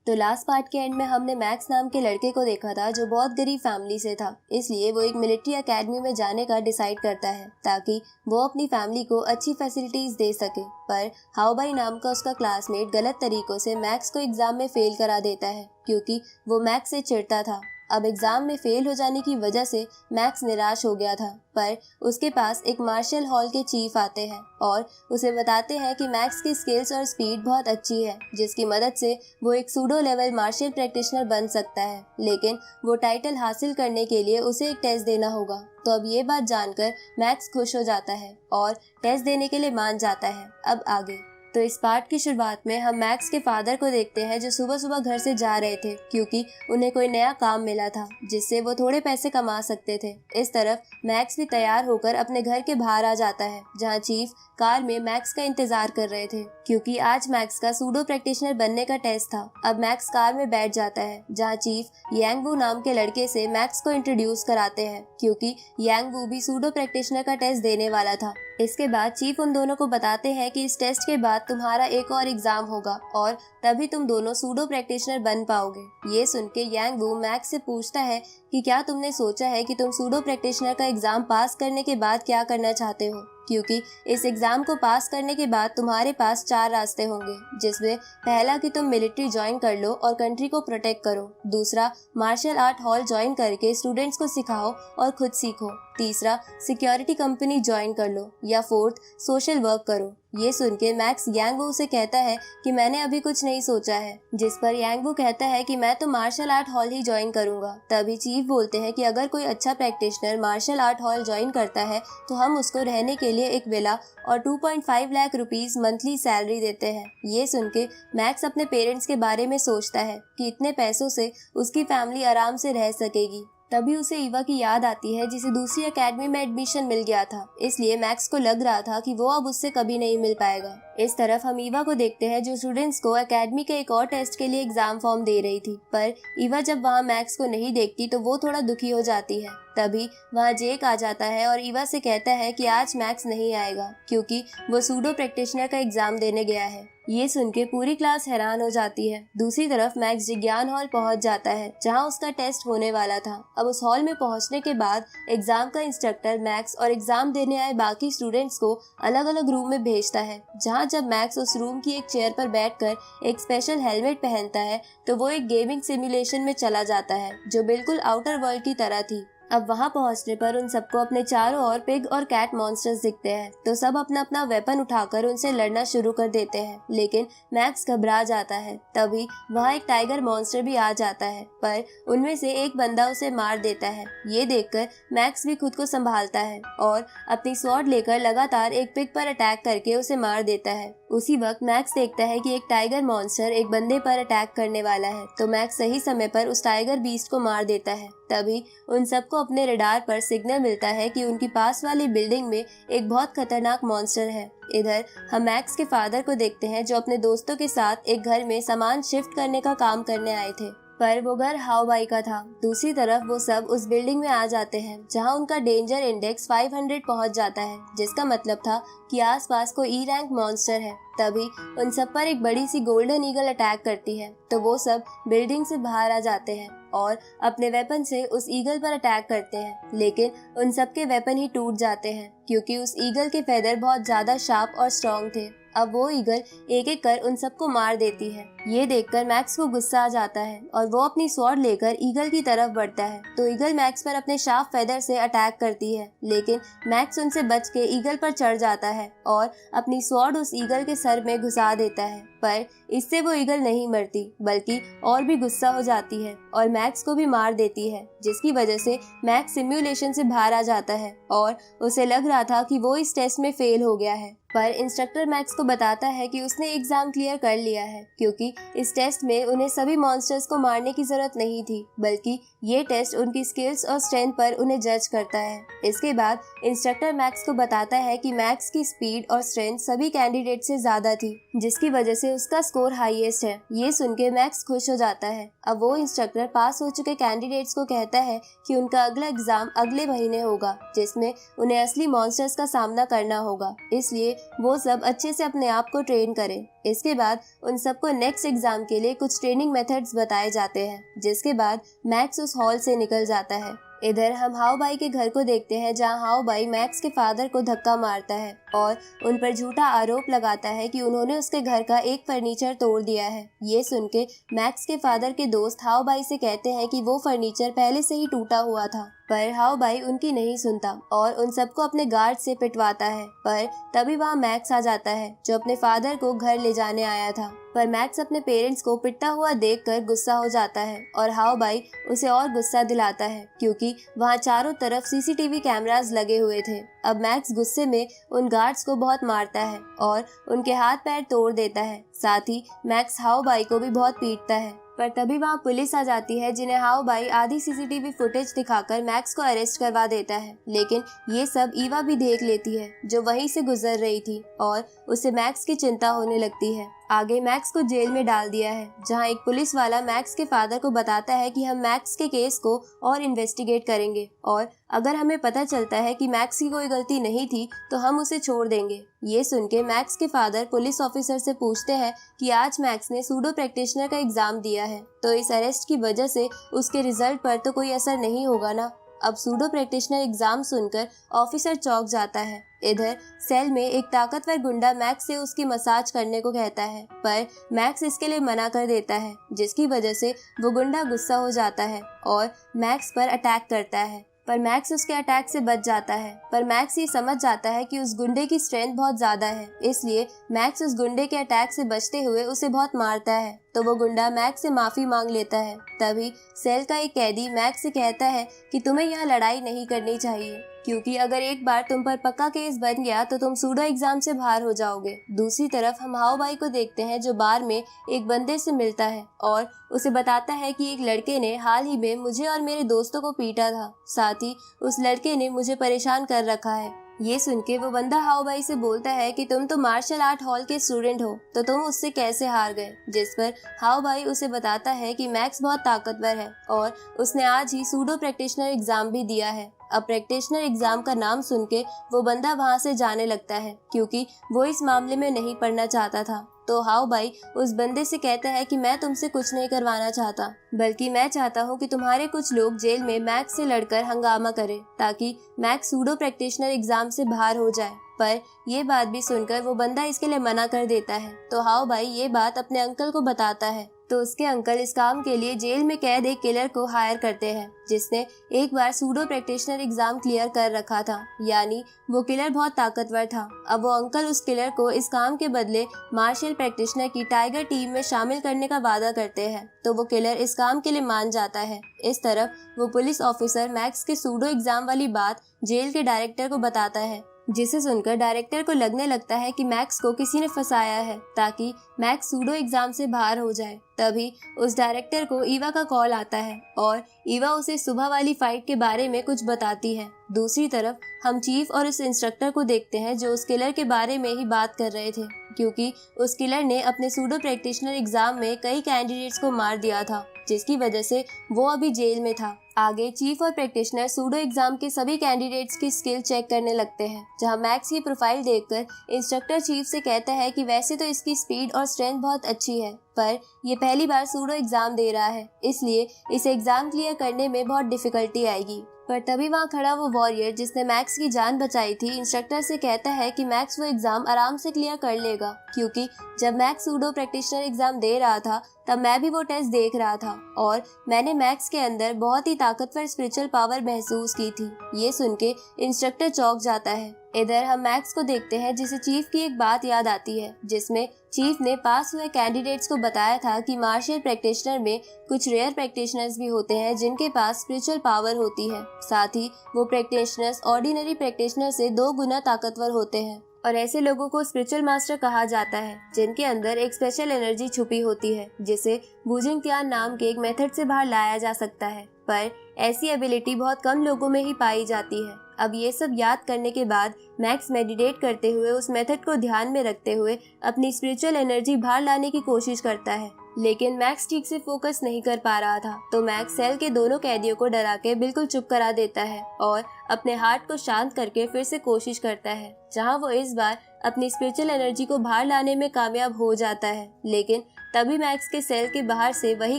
तो last part के and में हमने मैक्स नाम के लड़के को देखा था जो बहुत गरीब फैमिली से था, इसलिए वो एक मिलिट्री एकेडमी में जाने का डिसाइड करता है ताकि वो अपनी फैमिली को अच्छी फैसिलिटीज दे सके। पर हाओबाई नाम का उसका क्लासमेट गलत तरीकों से मैक्स को एग्जाम में फेल करा देता है क्योंकि वो मैक्स से चिढ़ता था। अब एग्जाम में फेल हो जाने की वजह से मैक्स निराश हो गया था, पर उसके पास एक मार्शल हॉल के चीफ आते हैं और उसे बताते हैं कि मैक्स की स्किल्स और स्पीड बहुत अच्छी है, जिसकी मदद से वो एक सूडो लेवल मार्शल प्रैक्टिशनर बन सकता है, लेकिन वो टाइटल हासिल करने के लिए उसे एक टेस्ट देना होगा। तो अब ये बात जानकर मैक्स खुश हो जाता है और टेस्ट देने के लिए मान जाता है। अब आगे तो इस पार्ट की शुरुआत में हम मैक्स के फादर को देखते हैं जो सुबह सुबह घर से जा रहे थे क्योंकि उन्हें कोई नया काम मिला था जिससे वो थोड़े पैसे कमा सकते थे। इस तरफ मैक्स भी तैयार होकर अपने घर के बाहर आ जाता है जहां चीफ कार में मैक्स का इंतजार कर रहे थे क्योंकि आज मैक्स का सूडो प्रैक्टिशनर बनने का टेस्ट था। अब मैक्स कार में बैठ जाता है जहां चीफ यांग वू नाम के लड़के से मैक्स को इंट्रोड्यूस कराते हैं क्योंकि यांग वू भी सूडो प्रैक्टिशनर का टेस्ट देने वाला था। इसके बाद चीफ उन दोनों को बताते हैं कि इस टेस्ट के बाद तुम्हारा एक और एग्जाम होगा और तभी तुम दोनों सूडो प्रैक्टिशनर बन पाओगे। ये सुन के यांग वू मैक्स से पूछता है कि क्या तुमने सोचा है कि तुम सूडो प्रैक्टिशनर का एग्जाम पास करने के बाद क्या करना चाहते हो, क्योंकि इस एग्जाम को पास करने के बाद तुम्हारे पास 4 रास्ते होंगे, जिसमें पहला कि तुम मिलिट्री ज्वाइन कर लो और कंट्री को प्रोटेक्ट करो, दूसरा मार्शल आर्ट हॉल ज्वाइन करके स्टूडेंट्स को सिखाओ और खुद सीखो, तीसरा सिक्योरिटी कंपनी ज्वाइन कर लो, या फोर्थ सोशल वर्क करो। ये सुन के मैक्स यांग वू से कहता है कि मैंने अभी कुछ नहीं सोचा है, जिस पर यांग वू कहता है कि मैं तो मार्शल आर्ट हॉल ही ज्वाइन करूंगा। तभी चीफ बोलते हैं कि अगर कोई अच्छा practitioner martial art hall join करता है तो हम उसको रहने के लिए एक विला और 2.5 लाख रुपीस मंथली सैलरी देते हैं। ये सुन के मैक्स अपने पेरेंट्स के बारे में सोचता है कि इतने पैसों से उसकी फैमिली आराम से रह सकेगी। तभी उसे ईवा की याद आती है जिसे दूसरी एकेडमी में एडमिशन मिल गया था, इसलिए मैक्स को लग रहा था कि वो अब उससे कभी नहीं मिल पाएगा। इस तरफ हम ईवा को देखते हैं जो स्टूडेंट्स को एकेडमी के एक और टेस्ट के लिए एग्जाम फॉर्म दे रही थी, पर ईवा जब वहाँ मैक्स को नहीं देखती तो वो थोड़ा दुखी हो जाती है। तभी वहाँ जेक आ जाता है और ईवा से कहता है कि आज मैक्स नहीं आएगा क्योंकि वो सूडो प्रैक्टिशनर का एग्जाम देने गया है। ये सुन के पूरी क्लास हैरान हो जाती है। दूसरी तरफ मैक्स विज्ञान हॉल पहुंच जाता है जहां उसका टेस्ट होने वाला था। अब उस हॉल में पहुंचने के बाद एग्जाम का इंस्ट्रक्टर मैक्स और एग्जाम देने आए बाकी स्टूडेंट्स को अलग अलग रूम में भेजता है, जहां जब मैक्स उस रूम की एक चेयर पर बैठकर एक स्पेशल हेलमेट पहनता है तो वो एक गेमिंग सिमुलेशन में चला जाता है जो बिल्कुल आउटर वर्ल्ड की तरह थी। अब वहां पहुंचने पर उन सबको अपने चारों ओर पिग और कैट मॉन्स्टर्स दिखते हैं, तो सब अपना अपना वेपन उठाकर उनसे लड़ना शुरू कर देते हैं, लेकिन मैक्स घबरा जाता है। तभी वहां एक टाइगर मॉन्स्टर भी आ जाता है, पर उनमें से एक बंदा उसे मार देता है। ये देखकर मैक्स भी खुद को संभालता है और अपनी स्वॉर्ड लेकर लगातार एक पिग पर अटैक करके उसे मार देता है। उसी वक्त मैक्स देखता है कि एक टाइगर मॉन्स्टर एक बंदे पर अटैक करने वाला है, तो मैक्स सही समय पर उस टाइगर बीस्ट को मार देता है। तभी उन सबको अपने रडार पर सिग्नल मिलता है कि उनकी पास वाली बिल्डिंग में एक बहुत खतरनाक मॉन्स्टर है। इधर हम मैक्स के फादर को देखते हैं जो अपने दोस्तों के साथ एक घर में सामान शिफ्ट करने का काम करने आए थे, पर वो घर हाओबाई का था। दूसरी तरफ वो सब उस बिल्डिंग में आ जाते हैं जहां उनका डेंजर इंडेक्स 500 पहुंच जाता है, जिसका मतलब था कि आसपास कोई ई रैंक मॉन्स्टर है। तभी उन सब पर एक बड़ी सी गोल्डन ईगल अटैक करती है, तो वो सब बिल्डिंग से बाहर आ जाते हैं और अपने वेपन से उस ईगल पर अटैक करते हैं, लेकिन उन सब के वेपन ही टूट जाते हैं क्योंकि उस ईगल के फेदर बहुत ज्यादा शार्प और स्ट्रॉन्ग थे। अब वो ईगल एक एक कर उन सबको मार देती है। ये देखकर मैक्स को गुस्सा आ जाता है और वो अपनी स्वॉर्ड लेकर ईगल की तरफ बढ़ता है, तो ईगल मैक्स पर अपने शार्प फेदर से अटैक करती है, लेकिन मैक्स उनसे बच के ईगल पर चढ़ जाता है और अपनी स्वॉर्ड उस ईगल के सर में घुसा देता है। पर इससे वो ईगल नहीं मरती बल्कि और भी गुस्सा हो जाती है और मैक्स को भी मार देती है, जिसकी वजह से मैक्स सिमुलेशन से बाहर आ जाता है और उसे लग रहा था कि वो इस टेस्ट में फेल हो गया है। पर इंस्ट्रक्टर मैक्स को बताता है कि उसने एग्जाम क्लियर कर लिया है क्योंकि इस टेस्ट में उन्हें सभी मॉन्स्टर्स को मारने की जरूरत नहीं थी, बल्कि ये टेस्ट उनकी स्किल्स और स्ट्रेंथ पर उन्हें जज करता है। इसके बाद इंस्ट्रक्टर मैक्स को बताता है कि मैक्स की स्पीड और स्ट्रेंथ सभी कैंडिडेट से ज्यादा थी, जिसकी वजह से उसका स्कोर हाईएस्ट है। ये सुन के मैक्स खुश हो जाता है। अब वो इंस्ट्रक्टर पास हो चुके कैंडिडेट्स को कहता है कि उनका अगला एग्जाम अगले महीने होगा, जिसमें उन्हें असली मॉन्स्टर्स का सामना करना होगा, इसलिए वो सब अच्छे से अपने आप को ट्रेन करें। इसके बाद उन सबको नेक्स्ट मैक्स एग्जाम के लिए कुछ ट्रेनिंग मेथड्स बताए जाते हैं, जिसके बाद मैक्स उस हॉल से निकल जाता है। इधर हम हाओ बाई के घर को देखते हैं, जहां हाओ बाई मैक्स के फादर को धक्का मारता है और उन पर झूठा आरोप लगाता है कि उन्होंने उसके घर का एक फर्नीचर तोड़ दिया है। ये सुन के मैक्स के फादर के दोस्त हाओ बाई से कहते हैं कि वो फर्नीचर पहले से ही टूटा हुआ था, पर हाओ बाई उनकी नहीं सुनता और उन सबको अपने गार्ड से पिटवाता है। पर तभी वहाँ मैक्स आ जाता है, जो अपने फादर को घर ले जाने आया था। पर मैक्स अपने पेरेंट्स को पिटता हुआ देखकर गुस्सा हो जाता है और हाओ बाई उसे और गुस्सा दिलाता है, क्योंकि वहाँ चारों तरफ सीसीटीवी कैमरास लगे हुए थे। अब मैक्स गुस्से में उन गार्ड्स को बहुत मारता है और उनके हाथ पैर तोड़ देता है। साथ ही मैक्स हाओ बाई को भी बहुत पीटता है। पर तभी वहाँ पुलिस आ जाती है, जिन्हें हाओ बाई आधी सीसीटीवी फुटेज दिखाकर मैक्स को अरेस्ट करवा देता है। लेकिन ये सब ईवा भी देख लेती है, जो वहीं से गुजर रही थी, और उसे मैक्स की चिंता होने लगती है। आगे मैक्स को जेल में डाल दिया है, जहां एक पुलिस वाला मैक्स के फादर को बताता है कि हम मैक्स के केस को और इन्वेस्टिगेट करेंगे और अगर हमें पता चलता है कि मैक्स की कोई गलती नहीं थी तो हम उसे छोड़ देंगे। ये सुन के मैक्स के फादर पुलिस ऑफिसर से पूछते हैं कि आज मैक्स ने सूडो प्रैक्टिशनर का एग्जाम दिया है, तो इस अरेस्ट की वजह से उसके रिजल्ट पर तो कोई असर नहीं होगा ना। अब सूडो प्रैक्टिशनर एग्जाम सुनकर ऑफिसर चौंक जाता है। इधर सेल में एक ताकतवर गुंडा मैक्स से उसकी मसाज करने को कहता है, पर मैक्स इसके लिए मना कर देता है, जिसकी वजह से वो गुंडा गुस्सा हो जाता है और मैक्स पर अटैक करता है। पर मैक्स उसके अटैक से बच जाता है। पर मैक्स ये समझ जाता है कि उस गुंडे की स्ट्रेंथ बहुत ज्यादा है, इसलिए मैक्स उस गुंडे के अटैक से बचते हुए उसे बहुत मारता है। तो वो गुंडा मैक्स से माफी मांग लेता है। तभी सेल का एक कैदी मैक्स से कहता है कि तुम्हें यहाँ लड़ाई नहीं करनी चाहिए, क्योंकि अगर एक बार तुम पर पक्का केस बन गया तो तुम सूडो एग्जाम से बाहर हो जाओगे। दूसरी तरफ हम हाओ बाई को देखते हैं, जो बार में एक बंदे से मिलता है और उसे बताता है कि एक लड़के ने हाल ही में मुझे और मेरे दोस्तों को पीटा था, साथ ही उस लड़के ने मुझे परेशान कर रखा है। ये सुन के वो बंदा हाओ बाई से बोलता है कि तुम तो मार्शल आर्ट हॉल के स्टूडेंट हो, तो तुम उससे कैसे हार गए। जिस पर हाओ बाई उसे बताता है कि मैक्स बहुत ताकतवर है और उसने आज ही सूडो प्रैक्टिशनर एग्जाम भी दिया है। अब प्रैक्टिशनर एग्जाम का नाम सुन के वो बंदा वहाँ से जाने लगता है, क्योंकि वो इस मामले में नहीं पढ़ना चाहता था। तो हाओ बाई उस बंदे से कहता है कि मैं तुमसे कुछ नहीं करवाना चाहता, बल्कि मैं चाहता हूँ कि तुम्हारे कुछ लोग जेल में मैक्स से लड़कर हंगामा करें, ताकि मैक्स सूडो प्रैक्टिशनर एग्जाम से बाहर हो जाए। पर ये बात भी सुनकर वो बंदा इसके लिए मना कर देता है। तो हाओ बाई ये बात अपने अंकल को बताता है, तो उसके अंकल इस काम के लिए जेल में कैद एक किलर को हायर करते हैं, जिसने एक बार सूडो प्रैक्टिशनर एग्जाम क्लियर कर रखा था, यानी वो किलर बहुत ताकतवर था। अब वो अंकल उस किलर को इस काम के बदले मार्शल प्रैक्टिशनर की टाइगर टीम में शामिल करने का वादा करते हैं, तो वो किलर इस काम के लिए मान जाता है। इस तरफ वो पुलिस ऑफिसर मैक्स के सूडो एग्जाम वाली बात जेल के डायरेक्टर को बताता है, जिसे सुनकर डायरेक्टर को लगने लगता है कि मैक्स को किसी ने फंसाया है, ताकि मैक्स सूडो एग्जाम से बाहर हो जाए। तभी उस डायरेक्टर को ईवा का कॉल आता है और ईवा उसे सुबह वाली फाइट के बारे में कुछ बताती है। दूसरी तरफ हम चीफ और उस इंस्ट्रक्टर को देखते हैं, जो उस किलर के बारे में ही बात कर रहे थे, क्योंकि उस किलर ने अपने सूडो प्रैक्टिशनर एग्जाम में कई कैंडिडेट्स को मार दिया था, जिसकी वजह से वो अभी जेल में था। आगे चीफ और प्रैक्टिशनर सूडो एग्जाम के सभी कैंडिडेट्स की स्किल चेक करने लगते हैं, जहां मैक्स की प्रोफाइल देखकर इंस्ट्रक्टर चीफ से कहता है कि वैसे तो इसकी स्पीड और स्ट्रेंथ बहुत अच्छी है, पर ये पहली बार सूडो एग्जाम दे रहा है, इसलिए इसे एग्जाम क्लियर करने में बहुत डिफिकल्टी आएगी। पर तभी वहाँ खड़ा वो वॉरियर जिसने मैक्स की जान बचाई थी, इंस्ट्रक्टर से कहता है कि मैक्स वो एग्जाम आराम से क्लियर कर लेगा, क्योंकि जब मैक्स सूडो प्रैक्टिशनर एग्जाम दे रहा था तब मैं भी वो टेस्ट देख रहा था और मैंने मैक्स के अंदर बहुत ही ताकतवर स्पिरिचुअल पावर महसूस की थी। ये सुन के इंस्ट्रक्टर चौंक जाता है। इधर हम मैक्स को देखते हैं, जिसे चीफ की एक बात याद आती है, जिसमें चीफ ने पास हुए कैंडिडेट्स को बताया था कि मार्शल प्रैक्टिशनर में कुछ रेयर प्रैक्टिशनर्स भी होते हैं जिनके पास स्पिरिचुअल पावर होती है। साथ ही वो प्रैक्टिशनर्स ऑर्डिनरी प्रैक्टिशनर से 2 गुना ताकतवर होते हैं और ऐसे लोगों को स्पिरिचुअल मास्टर कहा जाता है, जिनके अंदर एक स्पेशल एनर्जी छुपी होती है, जिसे वुजिंग क्यान नाम के एक मेथड से बाहर लाया जा सकता है। पर ऐसी एबिलिटी बहुत कम लोगों में ही पाई जाती है। अब ये सब याद करने के बाद मैक्स मेडिटेट करते हुए उस मेथड को ध्यान में रखते हुए अपनी स्पिरिचुअल एनर्जी बाहर लाने की कोशिश करता है, लेकिन मैक्स ठीक से फोकस नहीं कर पा रहा था। तो मैक्स सेल के दोनों कैदियों को डरा के बिल्कुल चुप करा देता है और अपने हार्ट को शांत करके फिर से कोशिश करता है, जहां वो इस बार अपनी स्पिरिचुअल एनर्जी को बाहर लाने में कामयाब हो जाता है। लेकिन तभी मैक्स के सेल के बाहर से वही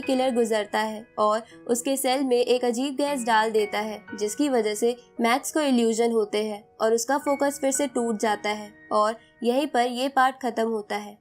किलर गुजरता है और उसके सेल में एक अजीब गैस डाल देता है, जिसकी वजह से मैक्स को इल्यूजन होते हैं और उसका फोकस फिर से टूट जाता है और यहीं पर ये पार्ट खत्म होता है।